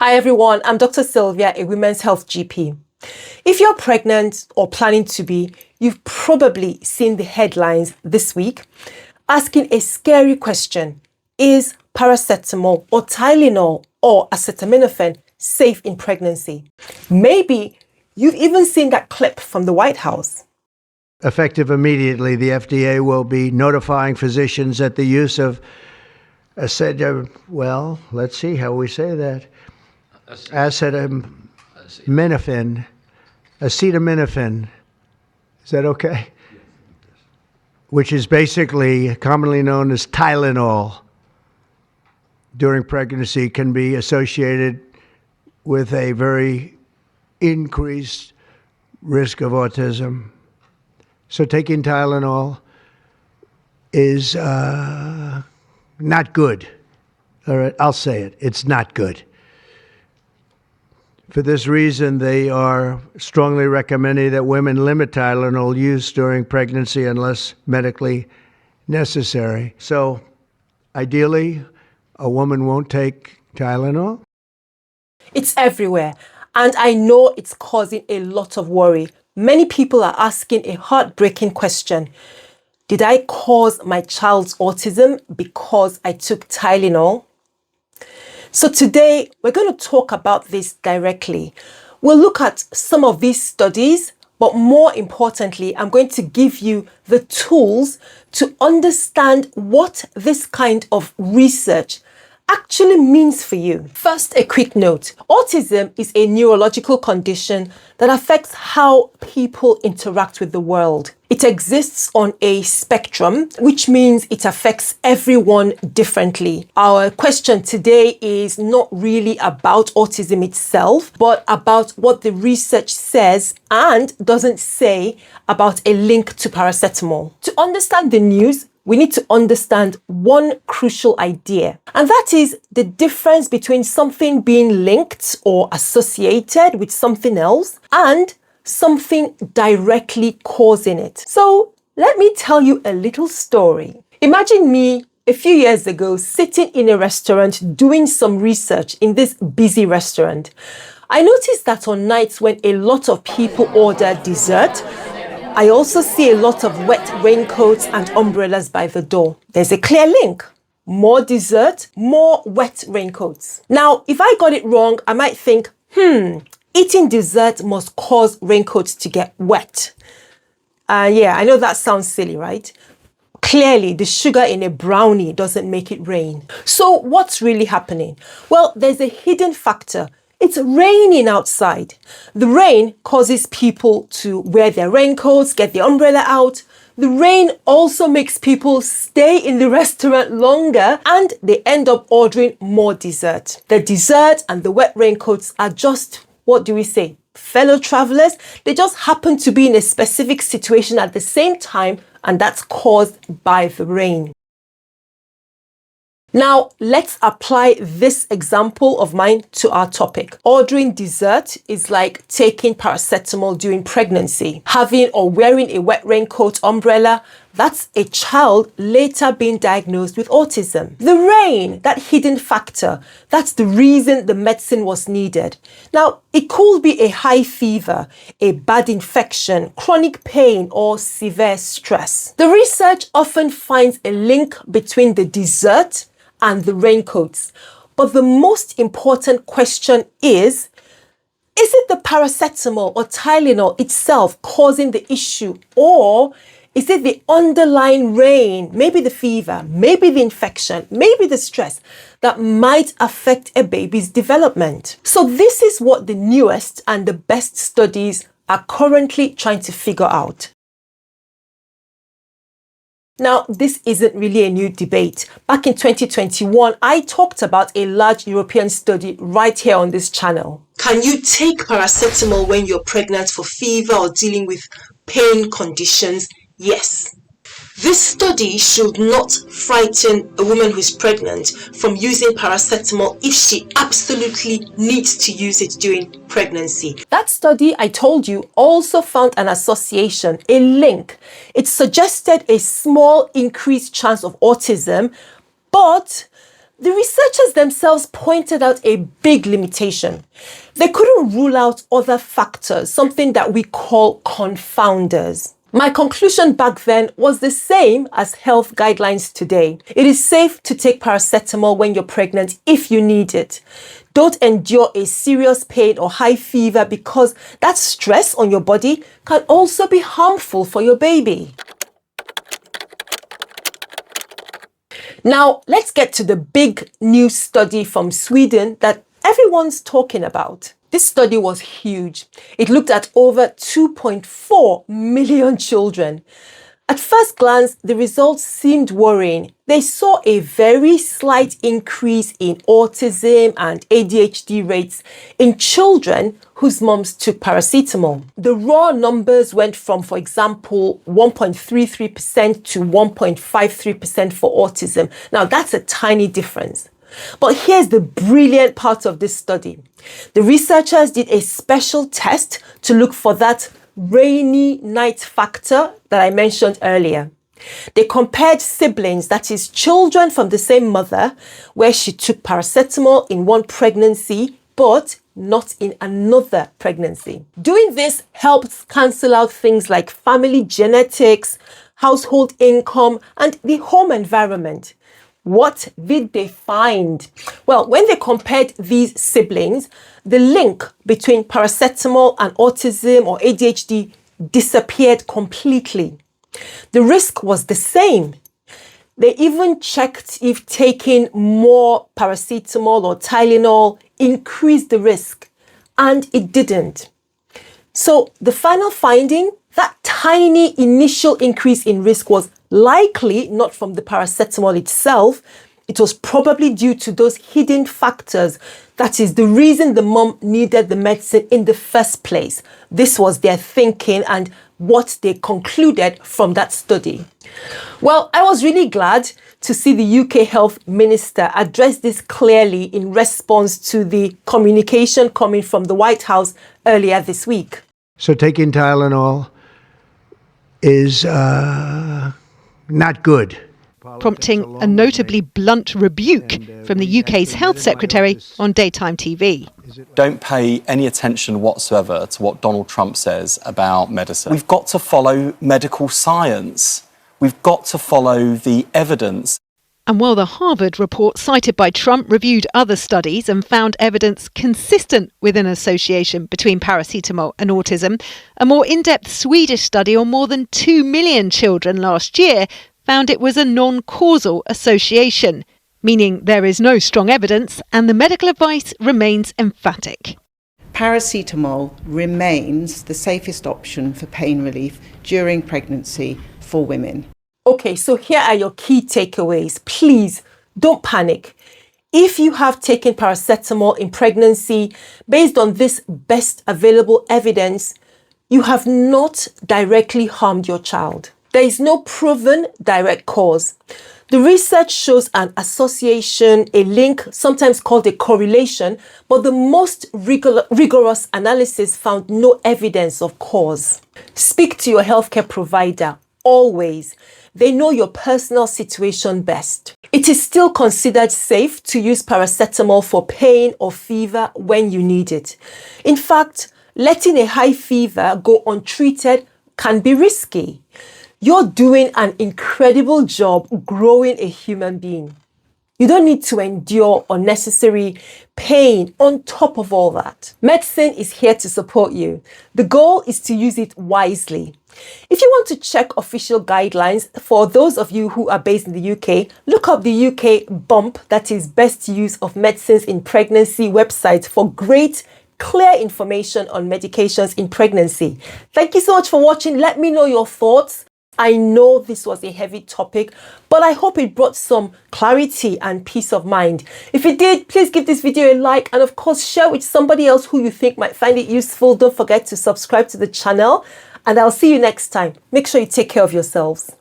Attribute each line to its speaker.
Speaker 1: Hi everyone, I'm Dr. Sylvia, a women's health GP. If you're pregnant or planning to be, you've probably seen the headlines this week asking a scary question. Is paracetamol or Tylenol or acetaminophen safe in pregnancy? Maybe you've even seen that clip from the White House.
Speaker 2: Effective immediately, the FDA will be notifying physicians that the use of let's see how we say that. Acetaminophen. Is that okay? Which is basically commonly known as Tylenol during pregnancy, can be associated with a very increased risk of autism. So taking Tylenol is not good. All right, I'll say it. It's not good. For this reason, they are strongly recommending that women limit Tylenol use during pregnancy unless medically necessary. So ideally, a woman won't take Tylenol.
Speaker 1: It's everywhere, and I know it's causing a lot of worry. Many people are asking a heartbreaking question. Did I cause my child's autism because I took Tylenol? So today, we're going to talk about this directly. We'll look at some of these studies, but more importantly, I'm going to give you the tools to understand what this kind of research actually means for you. First, a quick note. Autism is a neurological condition that affects how people interact with the world. It exists on a spectrum, which means it affects everyone differently. Our question today is not really about autism itself, but about what the research says and doesn't say about a link to paracetamol. To understand the news, we need to understand one crucial idea, and that is the difference between something being linked or associated with something else and something directly causing it. So let me tell you a little story. Imagine me a few years ago sitting in a restaurant doing some research in this busy restaurant. I noticed that on nights when a lot of people order dessert, I also see a lot of wet raincoats and umbrellas by the door. There's a clear link. More dessert, more wet raincoats. Now, if I got it wrong, I might think, eating dessert must cause raincoats to get wet. Yeah, I know that sounds silly, right? Clearly, the sugar in a brownie doesn't make it rain. So what's really happening? Well, there's a hidden factor. It's raining outside. The rain causes people to wear their raincoats, get the umbrella out. The rain also makes people stay in the restaurant longer and they end up ordering more dessert. The dessert and the wet raincoats are just, what do we say, fellow travelers. They just happen to be in a specific situation at the same time, and that's caused by the rain. Now, let's apply this example of mine to our topic. Ordering dessert is like taking paracetamol during pregnancy. Having or wearing a wet raincoat umbrella, that's a child later being diagnosed with autism. The rain, that hidden factor, that's the reason the medicine was needed. Now, it could be a high fever, a bad infection, chronic pain, or severe stress. The research often finds a link between the dessert and the raincoats. But the most important question is it the paracetamol or Tylenol itself causing the issue, or is it the underlying rain, maybe the fever, maybe the infection, maybe the stress that might affect a baby's development? So this is what the newest and the best studies are currently trying to figure out. Now, this isn't really a new debate. Back in 2021, I talked about a large European study right here on this channel. Can you take paracetamol when you're pregnant for fever or dealing with pain conditions? Yes. This study should not frighten a woman who's pregnant from using paracetamol if she absolutely needs to use it during pregnancy. That study I told you also found an association, a link. It suggested a small increased chance of autism, but the researchers themselves pointed out a big limitation. They couldn't rule out other factors, something that we call confounders. My conclusion back then was the same as health guidelines today. It is safe to take paracetamol when you're pregnant if you need it. Don't endure a serious pain or high fever because that stress on your body can also be harmful for your baby. Now, let's get to the big new study from Sweden that everyone's talking about. This study was huge. It looked at over 2.4 million children. At first glance, the results seemed worrying. They saw a very slight increase in autism and ADHD rates in children whose moms took paracetamol. The raw numbers went from, for example, 1.33% to 1.53% for autism. Now, that's a tiny difference. But here's the brilliant part of this study. The researchers did a special test to look for that rainy night factor that I mentioned earlier. They compared siblings, that is, children from the same mother, where she took paracetamol in one pregnancy, but not in another pregnancy. Doing this helps cancel out things like family genetics, household income, and the home environment. What did they find? Well, when they compared these siblings, the link between paracetamol and autism or ADHD disappeared completely. The risk was the same. They even checked if taking more paracetamol or Tylenol increased the risk, and it didn't. So the final finding, that tiny initial increase in risk was likely not from the paracetamol itself. It was probably due to those hidden factors. That is the reason the mom needed the medicine in the first place. This was their thinking and what they concluded from that study. Well, I was really glad to see the UK Health Minister address this clearly in response to the communication coming from the White House earlier this week.
Speaker 2: So taking Tylenol is not good.
Speaker 3: Prompting a notably blunt rebuke from the UK's Health Secretary on daytime TV.
Speaker 4: Don't pay any attention whatsoever to what Donald Trump says about medicine. We've got to follow medical science. We've got to follow the evidence.
Speaker 3: And while the Harvard report cited by Trump reviewed other studies and found evidence consistent with an association between paracetamol and autism, a more in-depth Swedish study on more than 2 million children last year found it was a non-causal association, meaning there is no strong evidence and the medical advice remains emphatic.
Speaker 5: Paracetamol remains the safest option for pain relief during pregnancy for women.
Speaker 1: Okay, so here are your key takeaways. Please don't panic. If you have taken paracetamol in pregnancy, based on this best available evidence, you have not directly harmed your child. There is no proven direct cause. The research shows an association, a link, sometimes called a correlation, but the most rigorous analysis found no evidence of cause. Speak to your healthcare provider, always. They know your personal situation best. It is still considered safe to use paracetamol for pain or fever when you need it. In fact, letting a high fever go untreated can be risky. You're doing an incredible job growing a human being. You don't need to endure unnecessary pain on top of all that. Medicine is here to support you. The goal is to use it wisely. If you want to check official guidelines, for those of you who are based in the UK, look up the UK BUMP, that is Best Use of Medicines in Pregnancy website for great, clear information on medications in pregnancy. Thank you so much for watching. Let me know your thoughts. I know this was a heavy topic, but I hope it brought some clarity and peace of mind. If it did, please give this video a like and of course share with somebody else who you think might find it useful. Don't forget to subscribe to the channel and I'll see you next time. Make sure you take care of yourselves.